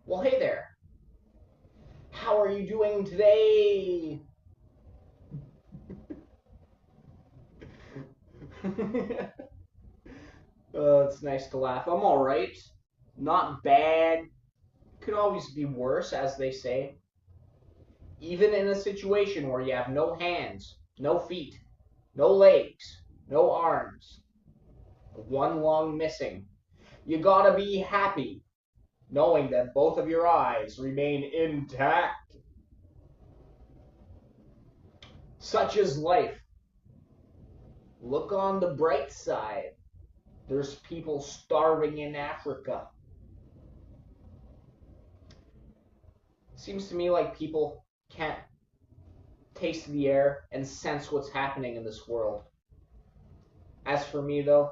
Well, hey there. How are you doing today? It's nice to laugh. I'm all right. Not bad. Could always be worse, as they say. Even in a situation where you have no hands, no feet, no legs, no arms, one lung missing, you gotta be happy knowing that both of your eyes remain intact. Such is life. Look on the bright side. There's people starving in Africa. Seems to me like people can't taste the air and sense what's happening in this world. As for me, though,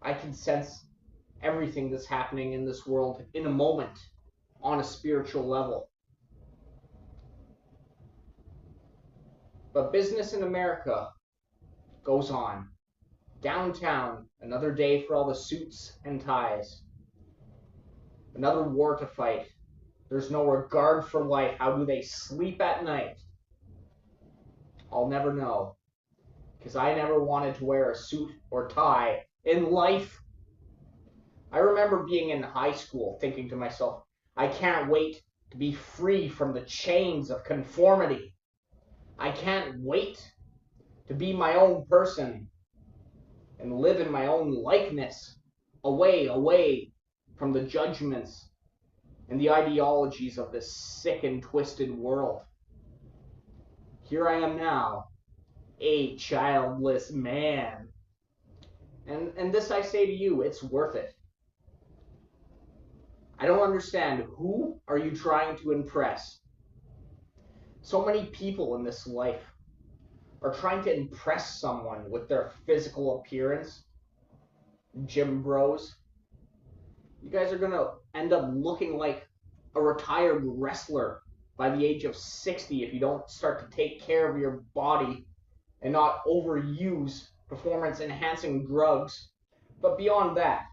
I can sense everything that's happening in this world in a moment on a spiritual level. But business in America goes on. Downtown, another day for all the suits and ties. Another war to fight. There's no regard for life. How do they sleep at night? I'll never know. Because I never wanted to wear a suit or tie in life. I remember being in high school thinking to myself, I can't wait to be free from the chains of conformity. I can't wait to be my own person and live in my own likeness, away from the judgments and the ideologies of this sick and twisted world. Here I am now, a childless man. And this I say to you, it's worth it. I don't understand, who are you trying to impress? So many people in this life are trying to impress someone with their physical appearance. Gym bros. You guys are gonna end up looking like a retired wrestler by the age of 60 if you don't start to take care of your body and not overuse performance enhancing drugs. But beyond that,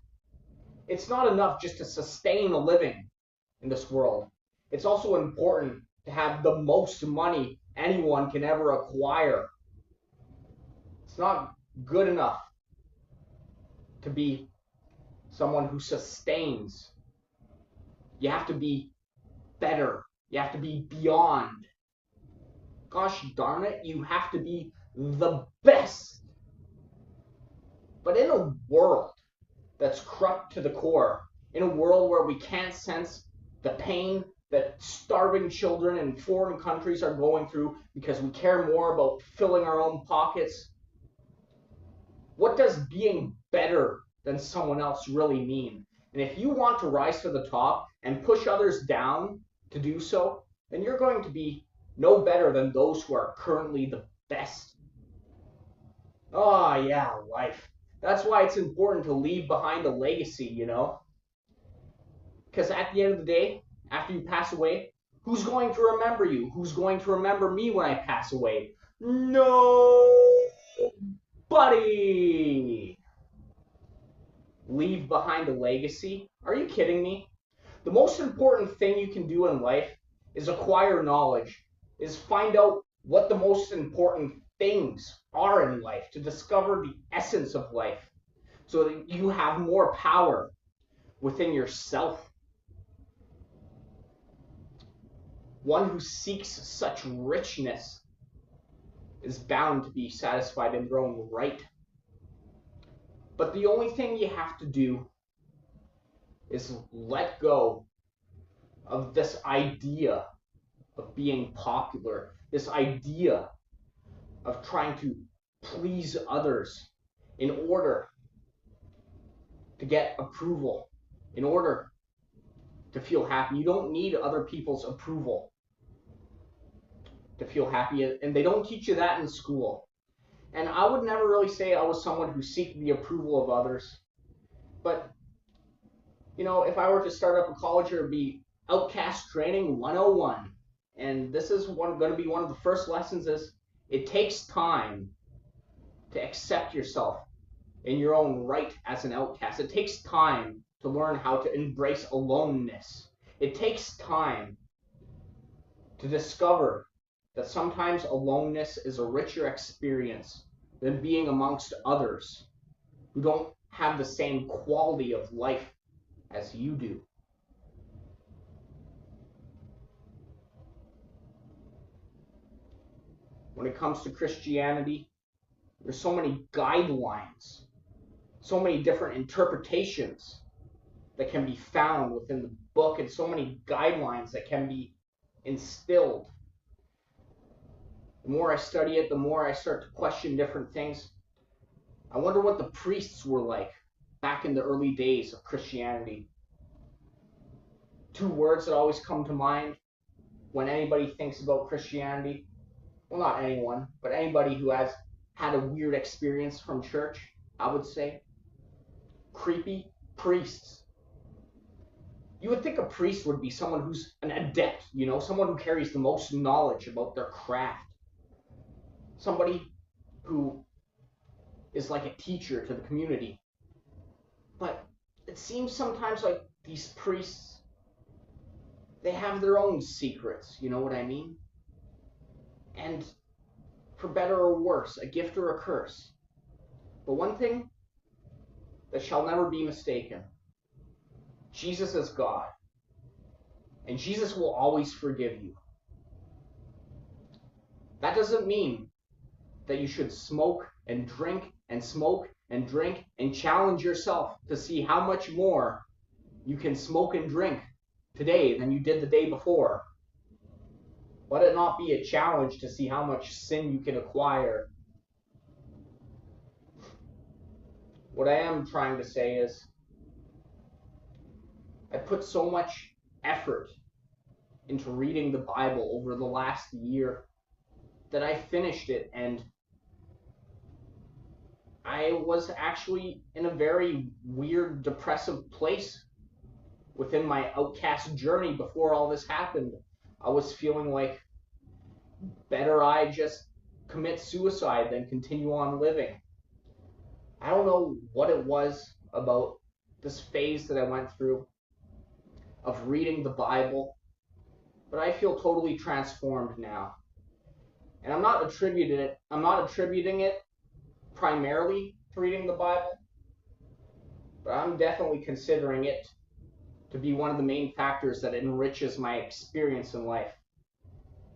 it's not enough just to sustain a living in this world. It's also important to have the most money anyone can ever acquire. It's not good enough to be someone who sustains. You have to be better. You have to be beyond. Gosh darn it, you have to be the best. But in a world that's corrupt to the core, in a world where we can't sense the pain that starving children in foreign countries are going through because we care more about filling our own pockets, what does being better than someone else really mean? And if you want to rise to the top and push others down to do so, then you're going to be no better than those who are currently the best. Oh, yeah, life. That's why it's important to leave behind a legacy, you know? Because at the end of the day, after you pass away, who's going to remember you? Who's going to remember me when I pass away? Nobody! Leave behind a legacy? Are you kidding me? The most important thing you can do in life is acquire knowledge, is find out what the most important things are in life, to discover the essence of life so that you have more power within yourself. One who seeks such richness is bound to be satisfied in their own right. But the only thing you have to do is let go of this idea of being popular, this idea of trying to please others in order to get approval, in order to feel happy. You don't need other people's approval to feel happy, and they don't teach you that in school. And I would never really say I was someone who seeked the approval of others. But, you know, if I were to start up a college, it would be Outcast Training 101. And this is going to be one of the first lessons is it takes time to accept yourself in your own right as an outcast. It takes time to learn how to embrace aloneness. It takes time to discover that sometimes aloneness is a richer experience than being amongst others who don't have the same quality of life as you do. When it comes to Christianity, there's so many guidelines, so many different interpretations that can be found within the book, and so many guidelines that can be instilled. The more I study it, the more I start to question different things. I wonder what the priests were like back in the early days of Christianity. Two words that always come to mind when anybody thinks about Christianity. Well, not anyone, but anybody who has had a weird experience from church, I would say. Creepy priests. You would think a priest would be someone who's an adept, someone who carries the most knowledge about their craft. Somebody who is like a teacher to the community. But it seems sometimes like these priests, they have their own secrets, you know what I mean? And for better or worse, a gift or a curse. But one thing that shall never be mistaken, Jesus is God. And Jesus will always forgive you. That doesn't mean that you should smoke and drink and smoke and drink and challenge yourself to see how much more you can smoke and drink today than you did the day before. Let it not be a challenge to see how much sin you can acquire. What I am trying to say is, I put so much effort into reading the Bible over the last year that I finished it, and I was actually in a very weird, depressive place within my outcast journey before all this happened. I was feeling like better I just commit suicide than continue on living. I don't know what it was about this phase that I went through of reading the Bible, but I feel totally transformed now. And I'm not attributing it primarily to reading the Bible, but I'm definitely considering it to be one of the main factors that enriches my experience in life.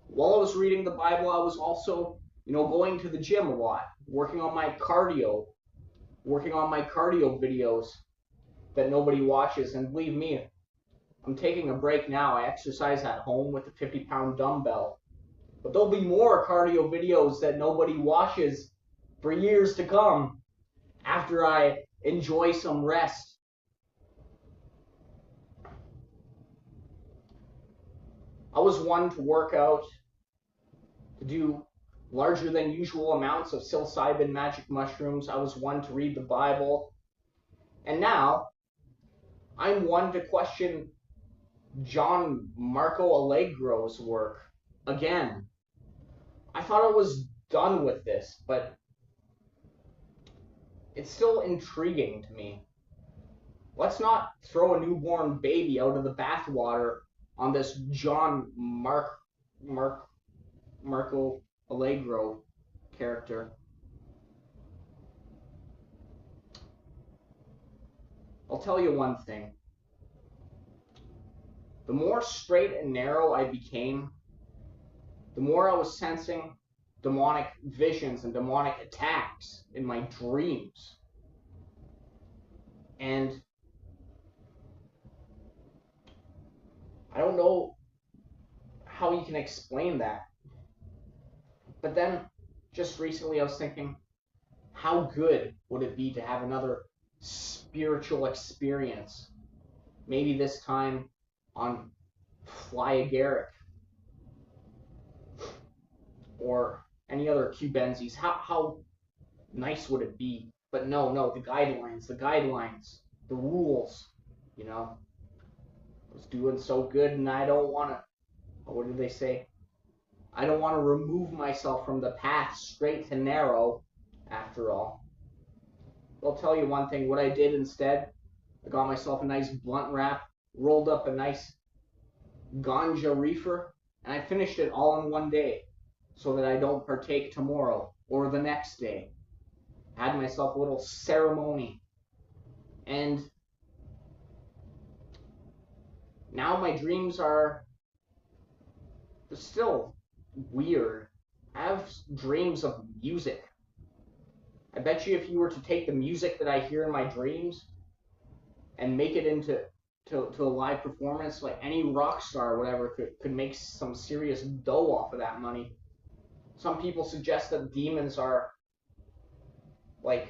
While I was reading the Bible, I was also, going to the gym a lot, working on my cardio videos that nobody watches. And believe me, I'm taking a break now. I exercise at home with a 50-pound dumbbell. But there'll be more cardio videos that nobody watches for years to come after I enjoy some rest. I was one to work out, to do larger than usual amounts of psilocybin magic mushrooms. I was one to read the Bible. And now, I'm one to question John Marco Allegro's work again. I thought I was done with this, but it's still intriguing to me. Let's not throw a newborn baby out of the bathwater on this John Marco Allegro character. I'll tell you one thing. The more straight and narrow I became, the more I was sensing demonic visions and demonic attacks in my dreams. And I don't know how you can explain that. But then, just recently I was thinking, how good would it be to have another spiritual experience? Maybe this time on Fly Agaric or any other Cubensis. How nice would it be? But no, the guidelines, the rules, I was doing so good, and I don't want to, what did they say? I don't want to remove myself from the path straight to narrow, after all. I'll tell you one thing, what I did instead I got myself a nice blunt wrap, rolled up a nice ganja reefer, and I finished it all in one day so that I don't partake tomorrow or the next day. I had myself a little ceremony, and now my dreams are still weird. I have dreams of music. I bet you if you were to take the music that I hear in my dreams and make it into a live performance, like any rock star or whatever could make some serious dough off of that money. Some people suggest that demons are like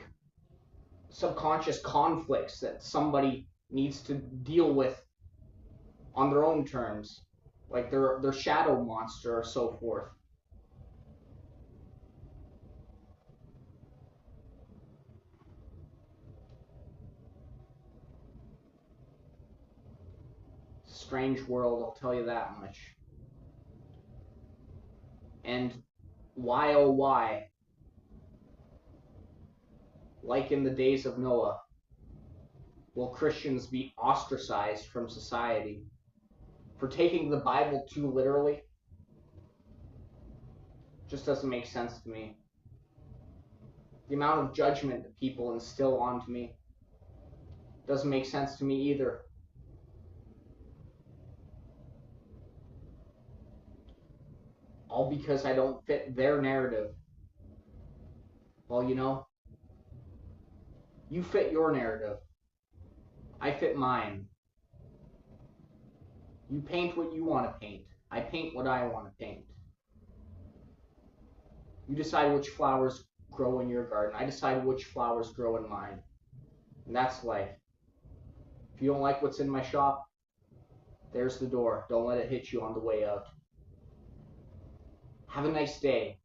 subconscious conflicts that somebody needs to deal with on their own terms, like their shadow monster or so forth. Strange world, I'll tell you that much. And why oh why, like in the days of Noah, will Christians be ostracized from society for taking the Bible too literally? Just doesn't make sense to me. The amount of judgment that people instill onto me doesn't make sense to me either. All because I don't fit their narrative. Well, you know, you fit your narrative. I fit mine. You paint what you want to paint. I paint what I want to paint. You decide which flowers grow in your garden. I decide which flowers grow in mine. And that's life. If you don't like what's in my shop, there's the door. Don't let it hit you on the way out. Have a nice day.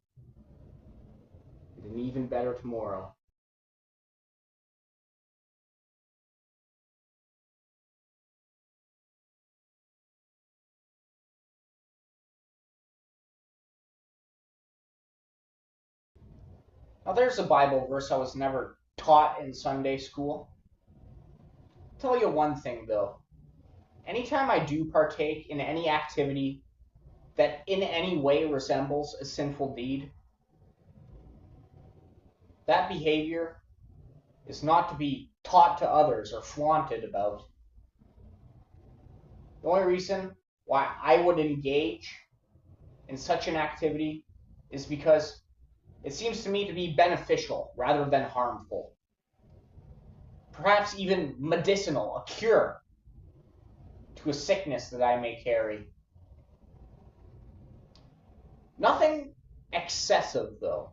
And an even better tomorrow. Now there's a Bible verse I was never taught in Sunday school. I'll tell you one thing though. Anytime I do partake in any activity that in any way resembles a sinful deed, that behavior is not to be taught to others or flaunted about. The only reason why I would engage in such an activity is because it seems to me to be beneficial rather than harmful. Perhaps even medicinal, a cure to a sickness that I may carry. Nothing excessive, though.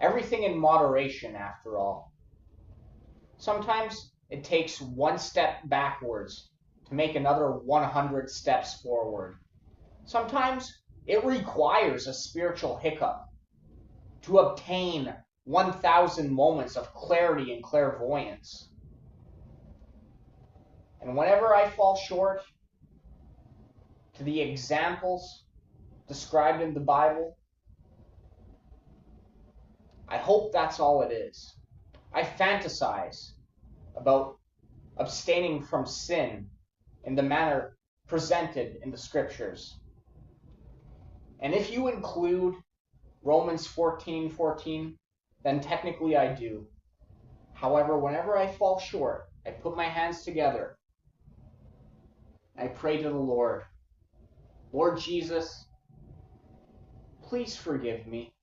Everything in moderation, after all. Sometimes it takes one step backwards to make another 100 steps forward. Sometimes it requires a spiritual hiccup to obtain 1,000 moments of clarity and clairvoyance. And whenever I fall short to the examples described in the Bible, I hope that's all it is. I fantasize about abstaining from sin in the manner presented in the scriptures. And if you include Romans 14:14, then technically I do. However, whenever I fall short, I put my hands together. I pray to the Lord, Lord Jesus, please forgive me.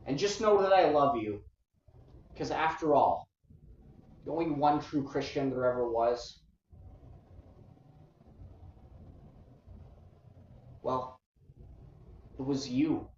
And just know that I love you. Because after all, the only one true Christian there ever was, well, it was you.